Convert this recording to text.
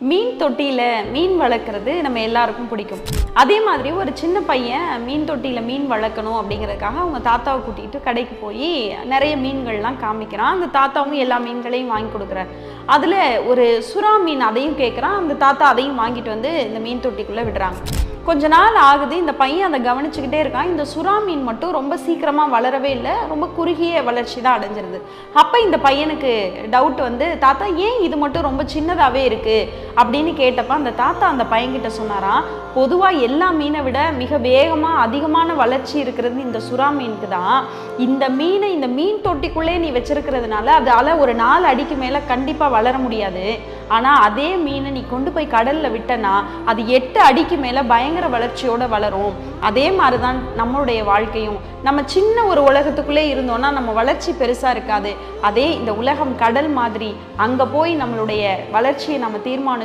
மீன் தொட்டியில் மீன் வளர்க்குறது நம்ம எல்லாருக்கும் பிடிக்கும். அதே மாதிரி ஒரு சின்ன பையன் மீன் தொட்டியில் மீன் வளர்க்கணும் அப்படிங்கிறதுக்காக அவங்க தாத்தாவை கூட்டிகிட்டு கடைக்கு போய் நிறைய மீன்கள்லாம் காமிக்கிறான். அந்த தாத்தாவும் எல்லா மீன்களையும் வாங்கி கொடுக்குறார். அதில் ஒரு சுறா மீன் அதையும் கேட்குறான். அந்த தாத்தா அதையும் வாங்கிட்டு வந்து இந்த மீன் தொட்டிக்குள்ளே விடுறாங்க. கொஞ்ச நாள் ஆகுது, இந்த பையன் அதை கவனிச்சுக்கிட்டே இருக்கான். இந்த சுறா மீன் மட்டும் ரொம்ப சீக்கிரமாக வளரவே இல்லை, ரொம்ப குறுகிய வளர்ச்சி தான் அடைஞ்சிருது. அப்போ இந்த பையனுக்கு டவுட் வந்து, தாத்தா ஏன் இது மட்டும் ரொம்ப சின்னதாகவே இருக்குது அப்படின்னு கேட்டப்ப அந்த தாத்தா அந்த பையன்கிட்ட சொன்னாராம், பொதுவாக எல்லா மீனை விட மிக வேகமாக அதிகமான வளர்ச்சி இருக்கிறது இந்த சுறா மீனுக்கு தான். இந்த மீனை இந்த மீன் தொட்டிக்குள்ளே நீ வச்சிருக்கிறதுனால அதால் ஒரு 4 அடிக்கு மேலே கண்டிப்பாக வளர முடியாது. ஆனால் அதே மீனை நீ கொண்டு போய் கடலில் விட்டனா அது 8 அடிக்கு மேலே பயங்கர வளர்ச்சியோட வளரும். அதே மாதிரி தான் நம்மளுடைய வாழ்க்கையும். நம்ம சின்ன ஒரு உலகத்துக்குள்ளே இருந்தோம்னா நம்ம வளர்ச்சி பெருசாக இருக்காது. அதே இந்த உலகம் கடல் மாதிரி, அங்கே போய் நம்மளுடைய வளர்ச்சியை நம்ம தீர்மானிச்சு